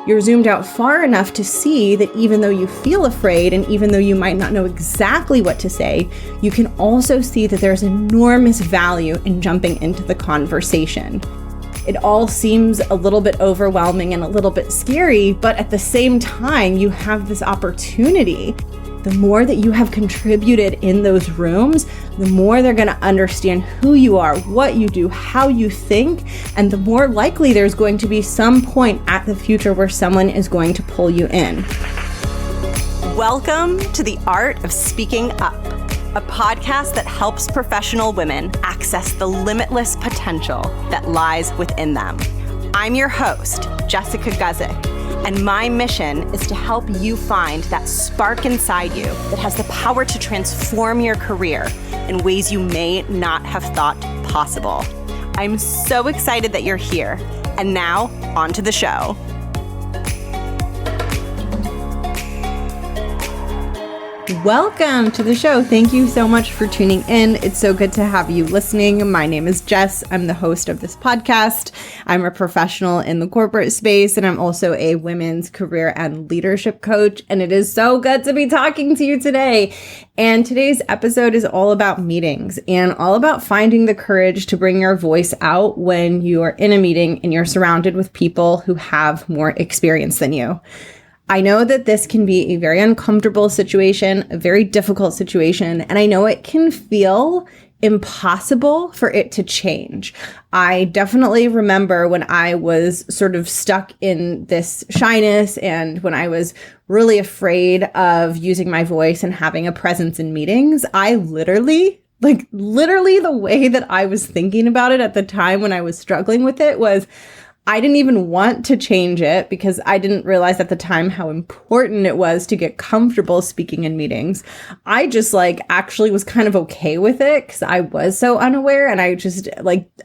You're zoomed out far enough to see that even though you feel afraid and even though you might not know exactly what to say, you can also see that there's enormous value in jumping into the conversation. It all seems a little bit overwhelming and a little bit scary, but at the same time, you have this opportunity. The more that you have contributed in those rooms, the more they're going to understand who you are, what you do, how you think, and the more likely there's going to be some point at the future where someone is going to pull you in. Welcome to The Art of Speaking Up, a podcast that helps professional women access the limitless potential that lies within them. I'm your host, Jessica Guzik. And my mission is to help you find that spark inside you that has the power to transform your career in ways you may not have thought possible. I'm so excited that you're here. And now, on to the show. Welcome to the show. Thank you so much for tuning in. It's so good to have you listening. My name is Jess. I'm the host of this podcast. I'm a professional in the corporate space, and I'm also a women's career and leadership coach. And it is so good to be talking to you today. And today's episode is all about meetings and all about finding the courage to bring your voice out when you are in a meeting and you're surrounded with people who have more experience than you. I know that this can be a very uncomfortable situation, a very difficult situation, and I know it can feel impossible for it to change. I definitely remember when I was sort of stuck in this shyness and when I was really afraid of using my voice and having a presence in meetings. I literally the way that I was thinking about it at the time when I was struggling with it was I didn't even want to change it because I didn't realize at the time how important it was to get comfortable speaking in meetings. I just actually was kind of okay with it because I was so unaware and I just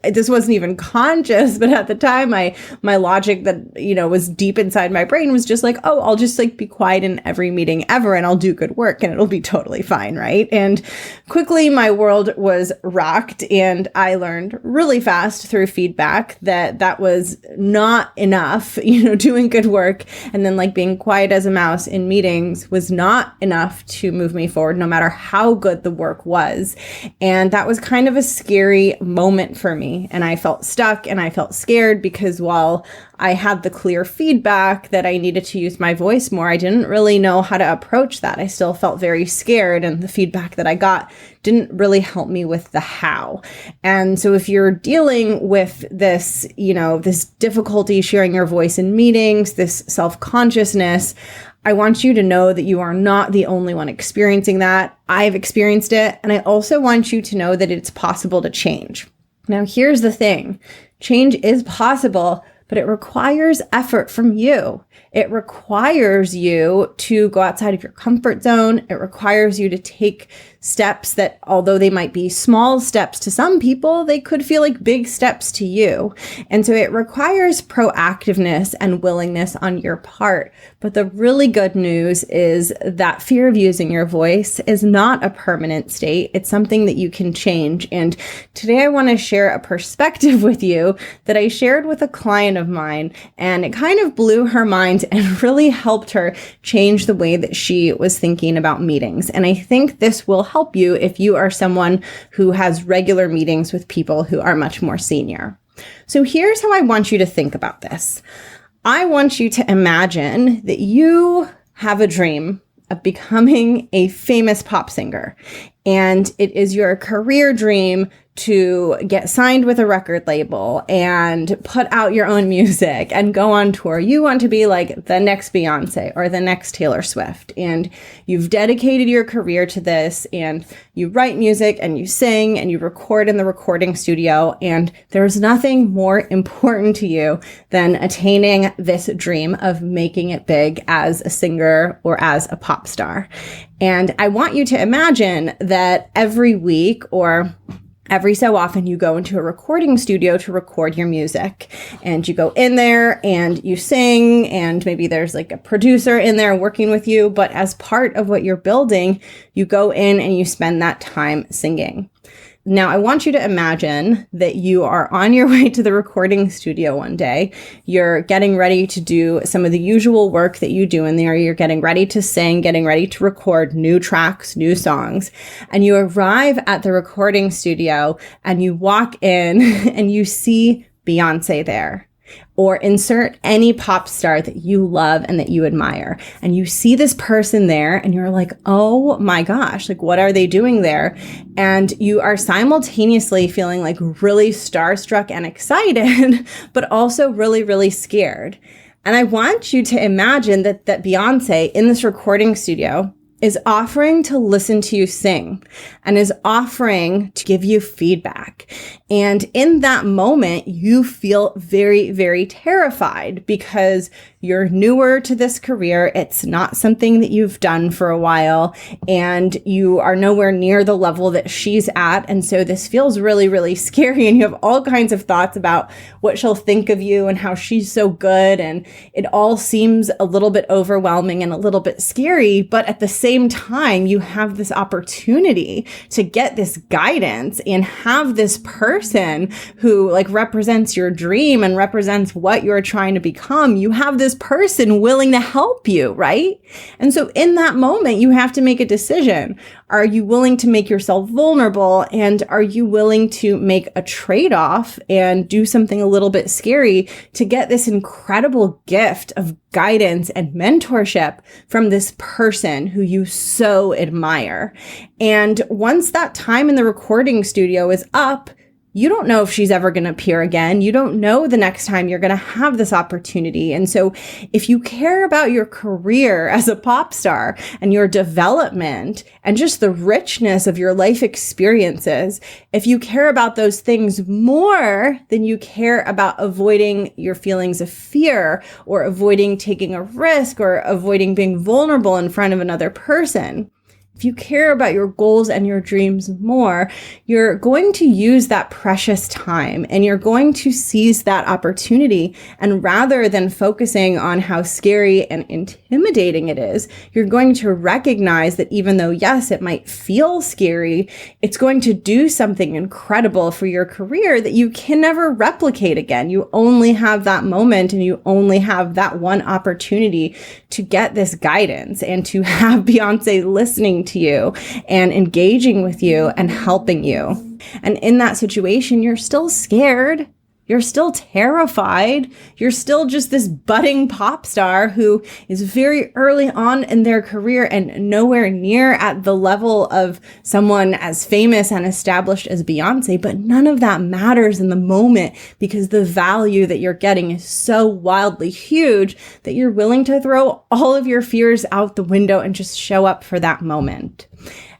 this wasn't even conscious. But at the time, my logic that, was deep inside my brain was just I'll just be quiet in every meeting ever and I'll do good work and it'll be totally fine. Right. And quickly my world was rocked and I learned really fast through feedback that was not enough, doing good work and then being quiet as a mouse in meetings was not enough to move me forward, no matter how good the work was. And that was kind of a scary moment for me. And I felt stuck and I felt scared because while I had the clear feedback that I needed to use my voice more, I didn't really know how to approach that. I still felt very scared and the feedback that I got didn't really help me with the how. And so if you're dealing with this, this difficulty sharing your voice in meetings, this self-consciousness, I want you to know that you are not the only one experiencing that. I've experienced it. And I also want you to know that it's possible to change. Now, here's the thing. Change is possible, but it requires effort from you. It requires you to go outside of your comfort zone. It requires you to take steps that, although they might be small steps to some people, they could feel like big steps to you. And so it requires proactiveness and willingness on your part. But the really good news is that fear of using your voice is not a permanent state. It's something that you can change. And today I want to share a perspective with you that I shared with a client of mine, and it kind of blew her mind and really helped her change the way that she was thinking about meetings. And I think this will help you if you are someone who has regular meetings with people who are much more senior. So here's how I want you to think about this. I want you to imagine that you have a dream of becoming a famous pop singer, and it is your career dream to get signed with a record label and put out your own music and go on tour. You want to be like the next Beyonce or the next Taylor Swift. And you've dedicated your career to this, and you write music and you sing and you record in the recording studio. And there's nothing more important to you than attaining this dream of making it big as a singer or as a pop star. And I want you to imagine that every week or every so often you go into a recording studio to record your music, and you go in there and you sing, and maybe there's like a producer in there working with you. But as part of what you're building, you go in and you spend that time singing. Now, I want you to imagine that you are on your way to the recording studio one day. You're getting ready to do some of the usual work that you do in there. You're getting ready to sing, getting ready to record new tracks, new songs. And you arrive at the recording studio and you walk in and you see Beyonce there. Or insert any pop star that you love and that you admire. And you see this person there and you're like, oh my gosh, like what are they doing there? And you are simultaneously feeling like really starstruck and excited, but also really, really scared. And I want you to imagine that Beyonce in this recording studio is offering to listen to you sing and is offering to give you feedback. And in that moment, you feel very, very terrified because you're newer to this career. It's not something that you've done for a while, and you are nowhere near the level that she's at. And so this feels really, really scary. And you have all kinds of thoughts about what she'll think of you and how she's so good. And it all seems a little bit overwhelming and a little bit scary. But at the same time, you have this opportunity to get this guidance and have this person who like represents your dream and represents what you're trying to become. You have this person willing to help you, right? And so in that moment, you have to make a decision. Are you willing to make yourself vulnerable? And are you willing to make a trade-off and do something a little bit scary to get this incredible gift of guidance and mentorship from this person who you so admire? And once that time in the recording studio is up, you don't know if she's ever going to appear again. You don't know the next time you're going to have this opportunity. And so if you care about your career as a pop star and your development and just the richness of your life experiences, if you care about those things more than you care about avoiding your feelings of fear or avoiding taking a risk or avoiding being vulnerable in front of another person, if you care about your goals and your dreams more, you're going to use that precious time and you're going to seize that opportunity. And rather than focusing on how scary and intimidating it is, you're going to recognize that even though, yes, it might feel scary, it's going to do something incredible for your career that you can never replicate again. You only have that moment and you only have that one opportunity to get this guidance and to have Beyonce listening to you and engaging with you and helping you. And in that situation, you're still scared. You're still terrified. You're still just this budding pop star who is very early on in their career and nowhere near at the level of someone as famous and established as Beyonce. But none of that matters in the moment because the value that you're getting is so wildly huge that you're willing to throw all of your fears out the window and just show up for that moment.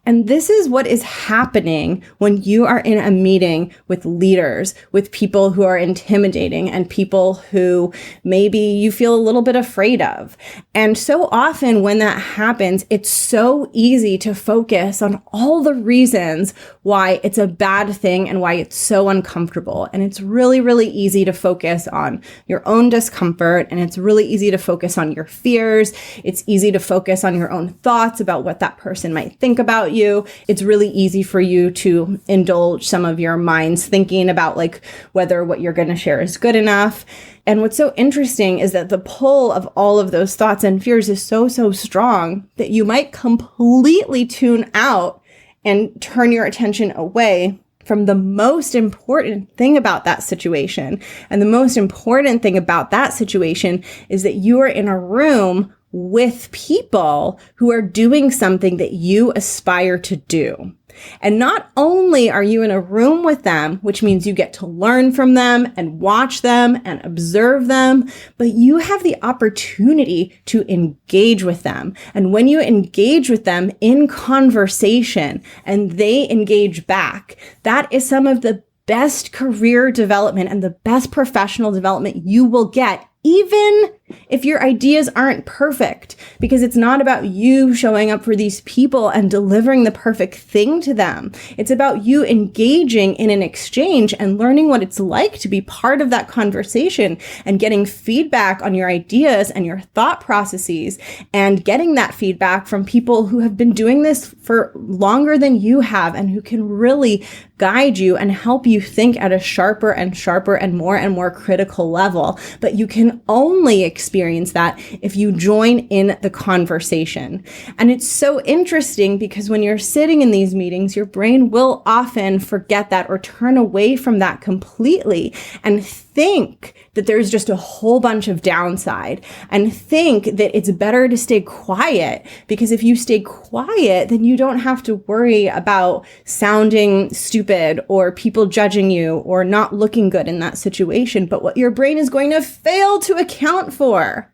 And this is what is happening when you are in a meeting with leaders, with people who are intimidating and people who maybe you feel a little bit afraid of. And so often when that happens, it's so easy to focus on all the reasons why it's a bad thing and why it's so uncomfortable. And it's really, really easy to focus on your own discomfort. And it's really easy to focus on your fears. It's easy to focus on your own thoughts about what that person might think about you. It's really easy for you to indulge some of your mind's thinking about like whether what you're going to share is good enough. And what's so interesting is that the pull of all of those thoughts and fears is so, so strong that you might completely tune out and turn your attention away from the most important thing about that situation. And the most important thing about that situation is that you are in a room with people who are doing something that you aspire to do. And not only are you in a room with them, which means you get to learn from them and watch them and observe them, but you have the opportunity to engage with them. And when you engage with them in conversation and they engage back, that is some of the best career development and the best professional development you will get, even if your ideas aren't perfect, because it's not about you showing up for these people and delivering the perfect thing to them. It's about you engaging in an exchange and learning what it's like to be part of that conversation and getting feedback on your ideas and your thought processes, and getting that feedback from people who have been doing this for longer than you have and who can really guide you and help you think at a sharper and more critical level. But you can only experience that if you join in the conversation. And it's so interesting because when you're sitting in these meetings, your brain will often forget that or turn away from that completely and think that there's just a whole bunch of downside, and think that it's better to stay quiet, because if you stay quiet, then you don't have to worry about sounding stupid or people judging you or not looking good in that situation. But what your brain is going to fail to account for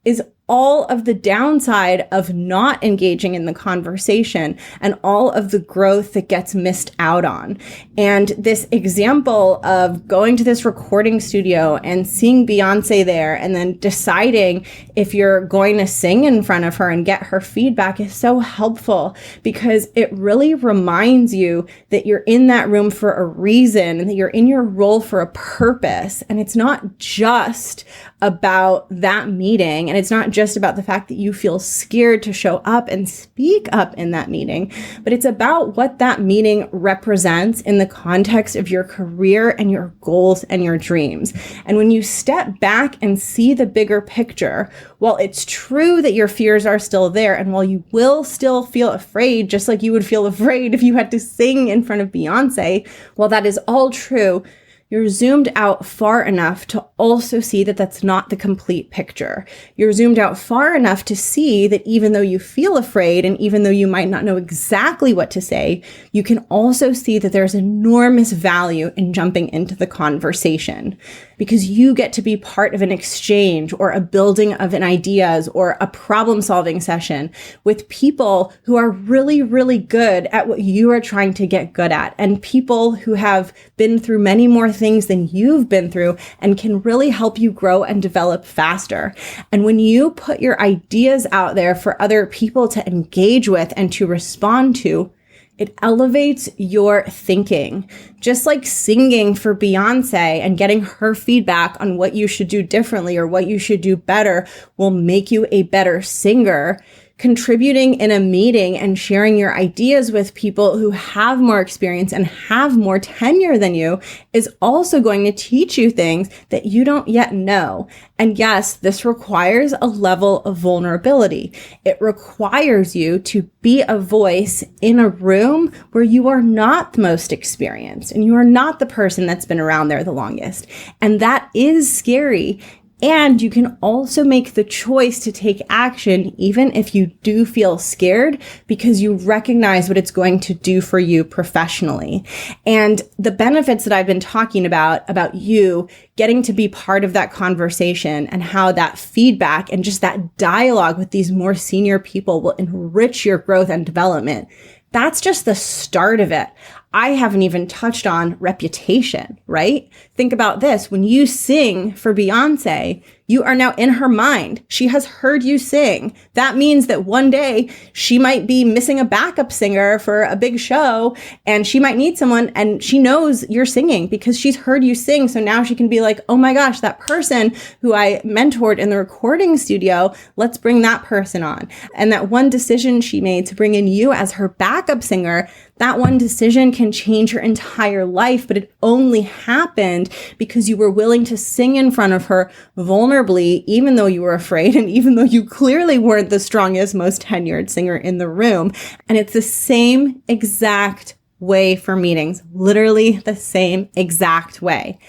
is all of the downside of not engaging in the conversation and all of the growth that gets missed out on. And this example of going to this recording studio and seeing Beyonce there and then deciding if you're going to sing in front of her and get her feedback is so helpful, because it really reminds you that you're in that room for a reason and that you're in your role for a purpose. And it's not just about that meeting, and it's not just about the fact that you feel scared to show up and speak up in that meeting, but it's about what that meeting represents in the context of your career and your goals and your dreams. And when you step back and see the bigger picture, while it's true that your fears are still there, and while you will still feel afraid, just like you would feel afraid if you had to sing in front of Beyonce, while that is all true, you're zoomed out far enough to also see that that's not the complete picture. You're zoomed out far enough to see that even though you feel afraid, and even though you might not know exactly what to say, you can also see that there's enormous value in jumping into the conversation, because you get to be part of an exchange or a building of an ideas or a problem-solving session with people who are really, really good at what you are trying to get good at, and people who have been through many more things than you've been through and can really help you grow and develop faster. And when you put your ideas out there for other people to engage with and to respond to, it elevates your thinking. Just like singing for Beyonce and getting her feedback on what you should do differently or what you should do better will make you a better singer. Contributing in a meeting and sharing your ideas with people who have more experience and have more tenure than you is also going to teach you things that you don't yet know. And yes, this requires a level of vulnerability. It requires you to be a voice in a room where you are not the most experienced and you are not the person that's been around there the longest. And that is scary. And you can also make the choice to take action even if you do feel scared, because you recognize what it's going to do for you professionally. And the benefits that I've been talking about you getting to be part of that conversation and how that feedback and just that dialogue with these more senior people will enrich your growth and development. That's just the start of it. I haven't even touched on reputation, right? Think about this. When you sing for Beyonce, you are now in her mind. She has heard you sing. That means that one day she might be missing a backup singer for a big show, and she might need someone, and she knows you're singing because she's heard you sing. So now she can be like, oh my gosh, that person who I mentored in the recording studio, let's bring that person on. And that one decision she made to bring in you as her backup singer, that one decision can change your entire life, but it only happened because you were willing to sing in front of her vulnerably, even though you were afraid and even though you clearly weren't the strongest, most tenured singer in the room. And it's the same exact way for meetings, literally the same exact way.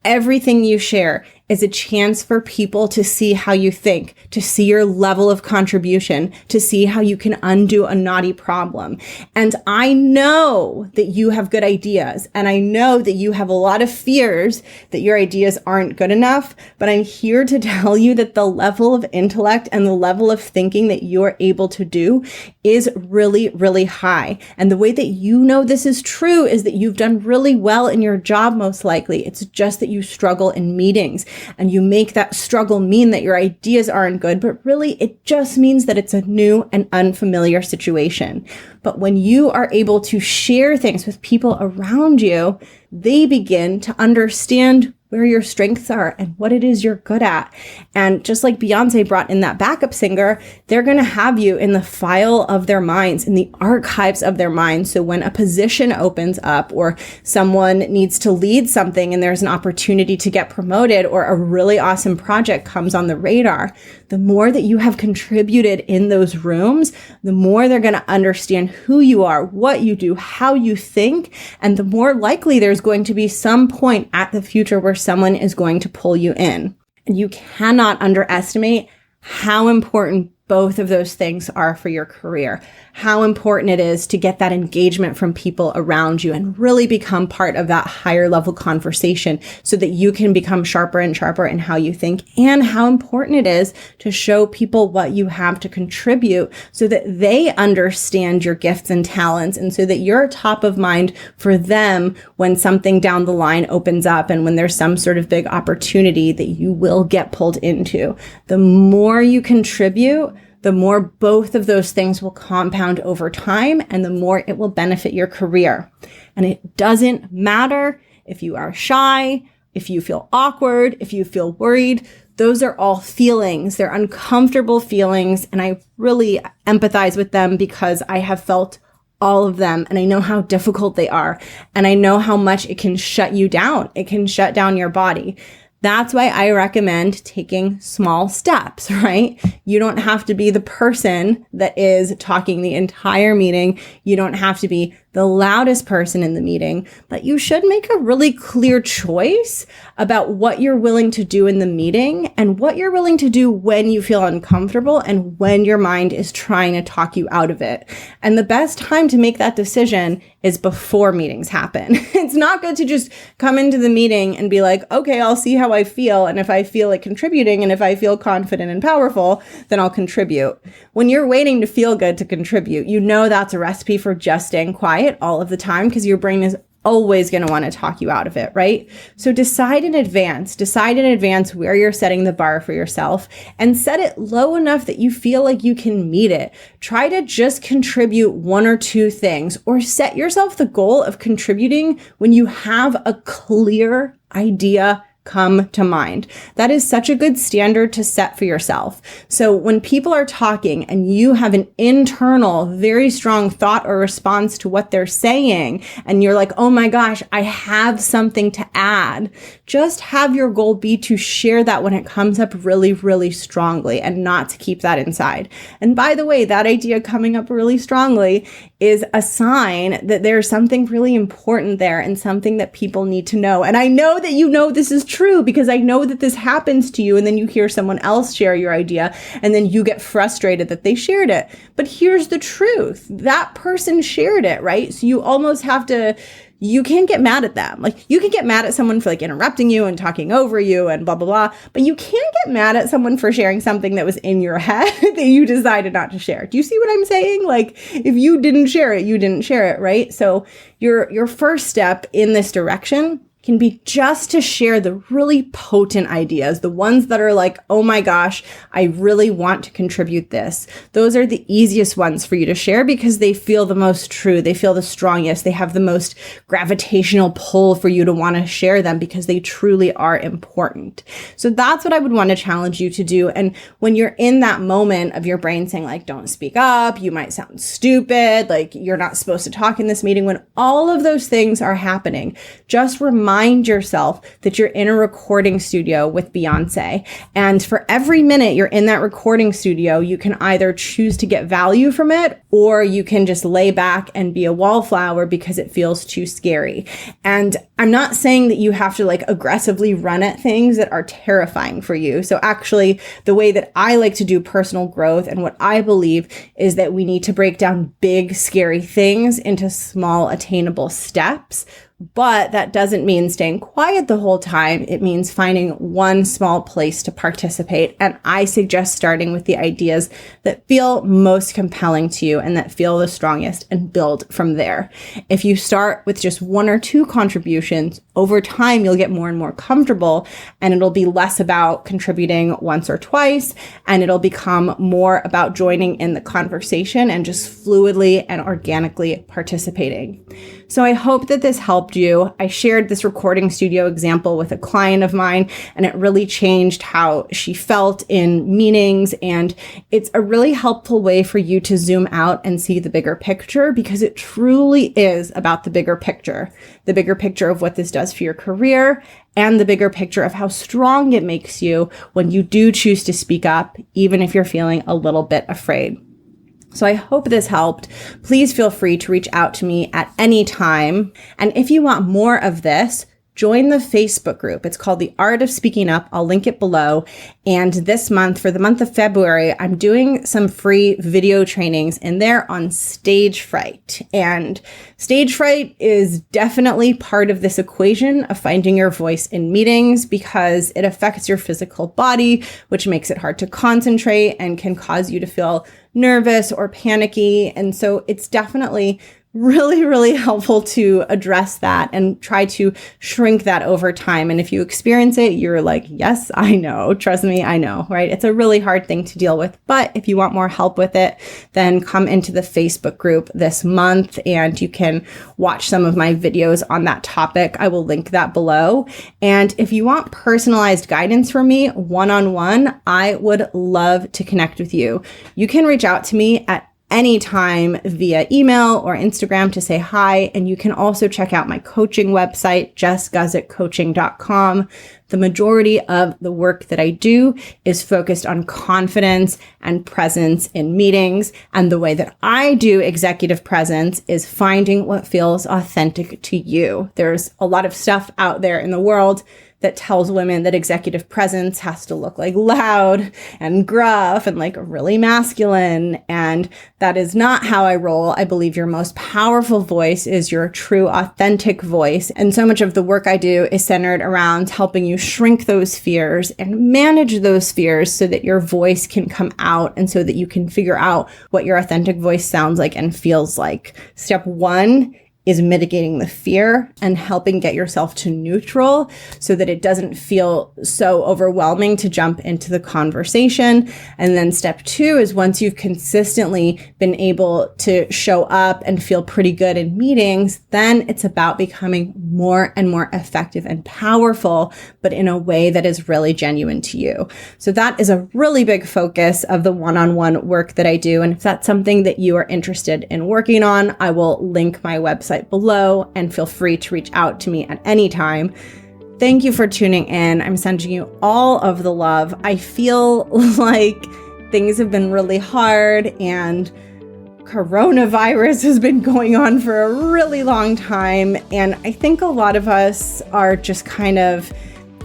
Everything you share is a chance for people to see how you think, to see your level of contribution, to see how you can undo a knotty problem. And I know that you have good ideas, and I know that you have a lot of fears that your ideas aren't good enough, but I'm here to tell you that the level of intellect and the level of thinking that you're able to do is really, really high. And the way that you know this is true is that you've done really well in your job, most likely. It's just that you struggle in meetings. and you make that struggle mean that your ideas aren't good, but really it just means that it's a new and unfamiliar situation. But when you are able to share things with people around you, they begin to understand where your strengths are and what it is you're good at. And just like Beyonce brought in that backup singer, they're going to have you in the file of their minds, in the archives of their minds. So when a position opens up or someone needs to lead something and there's an opportunity to get promoted or a really awesome project comes on the radar, the more that you have contributed in those rooms, the more they're going to understand who you are, what you do, how you think, and the more likely there's going to be some point at the future where someone is going to pull you in. And you cannot underestimate how important both of those things are for your career, how important it is to get that engagement from people around you and really become part of that higher level conversation so that you can become sharper and sharper in how you think, and how important it is to show people what you have to contribute so that they understand your gifts and talents and so that you're top of mind for them when something down the line opens up and when there's some sort of big opportunity that you will get pulled into. The more you contribute, the more both of those things will compound over time and the more it will benefit your career. And it doesn't matter if you are shy, if you feel awkward, if you feel worried. Those are all feelings. They're uncomfortable feelings. And I really empathize with them because I have felt all of them and I know how difficult they are. And I know how much it can shut you down. It can shut down your body. That's why I recommend taking small steps, right? You don't have to be the person that is talking the entire meeting. You don't have to be the loudest person in the meeting, but you should make a really clear choice about what you're willing to do in the meeting and what you're willing to do when you feel uncomfortable and when your mind is trying to talk you out of it. And the best time to make that decision is before meetings happen. It's not good to just come into the meeting and be like, okay, I'll see how I feel. And if I feel like contributing and if I feel confident and powerful, then I'll contribute. When you're waiting to feel good to contribute, you know that's a recipe for just staying quiet all of the time because your brain is always going to want to talk you out of it, right? So decide in advance where you're setting the bar for yourself and set it low enough that you feel like you can meet it. Try to just contribute one or two things or set yourself the goal of contributing when you have a clear idea come to mind. That is such a good standard to set for yourself. So when people are talking and you have an internal, very strong thought or response to what they're saying, and you're like, oh my gosh, I have something to add, just have your goal be to share that when it comes up really, really strongly and not to keep that inside. And by the way, that idea coming up really strongly is a sign that there's something really important there and something that people need to know. And I know that you know this is true because I know that this happens to you and then you hear someone else share your idea and then you get frustrated that they shared it. But here's the truth. That person shared it, right? So you almost have to, you can't get mad at them. Like you can get mad at someone for like interrupting you and talking over you and blah, blah, blah. But you can't get mad at someone for sharing something that was in your head that you decided not to share. Do you see what I'm saying? Like if you didn't share it, you didn't share it, right? So your first step in this direction can be just to share the really potent ideas, the ones that are like, oh my gosh, I really want to contribute this. Those are the easiest ones for you to share because they feel the most true. They feel the strongest. They have the most gravitational pull for you to want to share them because they truly are important. So that's what I would want to challenge you to do. And when you're in that moment of your brain saying like, don't speak up, you might sound stupid, like you're not supposed to talk in this meeting, when all of those things are happening, just remind yourself that you're in a recording studio with Beyonce. And for every minute you're in that recording studio, you can either choose to get value from it or you can just lay back and be a wallflower because it feels too scary. And I'm not saying that you have to like aggressively run at things that are terrifying for you. So actually the way that I like to do personal growth and what I believe is that we need to break down big, scary things into small, attainable steps But that doesn't mean staying quiet the whole time. It means finding one small place to participate. And I suggest starting with the ideas that feel most compelling to you and that feel the strongest and build from there. If you start with just one or two contributions, over time, you'll get more and more comfortable, and it'll be less about contributing once or twice, and it'll become more about joining in the conversation and just fluidly and organically participating. So I hope that this helped you. I shared this recording studio example with a client of mine, and it really changed how she felt in meetings. And it's a really helpful way for you to zoom out and see the bigger picture, because it truly is about the bigger picture of what this does for your career, and the bigger picture of how strong it makes you when you do choose to speak up, even if you're feeling a little bit afraid. So I hope this helped. Please feel free to reach out to me at any time. And if you want more of this, join the Facebook group. It's called The Art of Speaking Up. I'll link it below. And this month, for the month of February, I'm doing some free video trainings in there on stage fright. And stage fright is definitely part of this equation of finding your voice in meetings, because it affects your physical body, which makes it hard to concentrate and can cause you to feel nervous or panicky. And so it's definitely really, really helpful to address that and try to shrink that over time. And if you experience it, you're like, yes, I know. Trust me, I know, right? It's a really hard thing to deal with. But if you want more help with it, then come into the Facebook group this month and you can watch some of my videos on that topic. I will link that below. And if you want personalized guidance from me one-on-one, I would love to connect with you. You can reach out to me at anytime via email or Instagram to say hi. And you can also check out my coaching website, jessguzikcoaching.com. The majority of the work that I do is focused on confidence and presence in meetings. And the way that I do executive presence is finding what feels authentic to you. There's a lot of stuff out there in the world that tells women that executive presence has to look like loud and gruff and like really masculine. And that is not how I roll. I believe your most powerful voice is your true, authentic voice. And so much of the work I do is centered around helping you shrink those fears and manage those fears so that your voice can come out and so that you can figure out what your authentic voice sounds like and feels like. Step one is mitigating the fear and helping get yourself to neutral so that it doesn't feel so overwhelming to jump into the conversation. And then step two is, once you've consistently been able to show up and feel pretty good in meetings, then it's about becoming more and more effective and powerful, but in a way that is really genuine to you. So that is a really big focus of the one-on-one work that I do. And if that's something that you are interested in working on, I will link my website below, and feel free to reach out to me at any time. Thank you for tuning in. I'm sending you all of the love. I feel like things have been really hard, and coronavirus has been going on for a really long time. And I think a lot of us are just kind of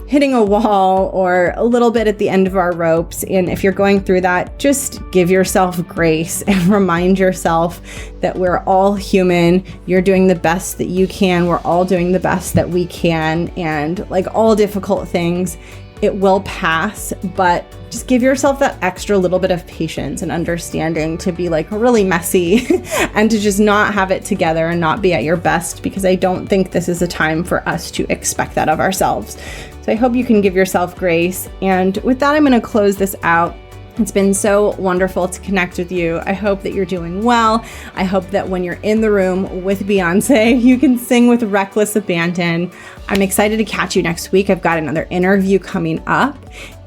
hitting a wall or a little bit at the end of our ropes. And if you're going through that, just give yourself grace and remind yourself that we're all human. You're doing the best that you can. We're all doing the best that we can. And like all difficult things, it will pass, but just give yourself that extra little bit of patience and understanding to be like really messy and to just not have it together and not be at your best, because I don't think this is a time for us to expect that of ourselves. So I hope you can give yourself grace. And with that, I'm going to close this out. It's been so wonderful to connect with you. I hope that you're doing well. I hope that when you're in the room with Beyonce, you can sing with reckless abandon. I'm excited to catch you next week. I've got another interview coming up.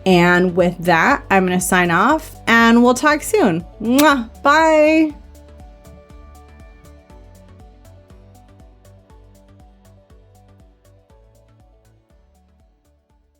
And with that, I'm going to sign off and we'll talk soon. Mwah. Bye.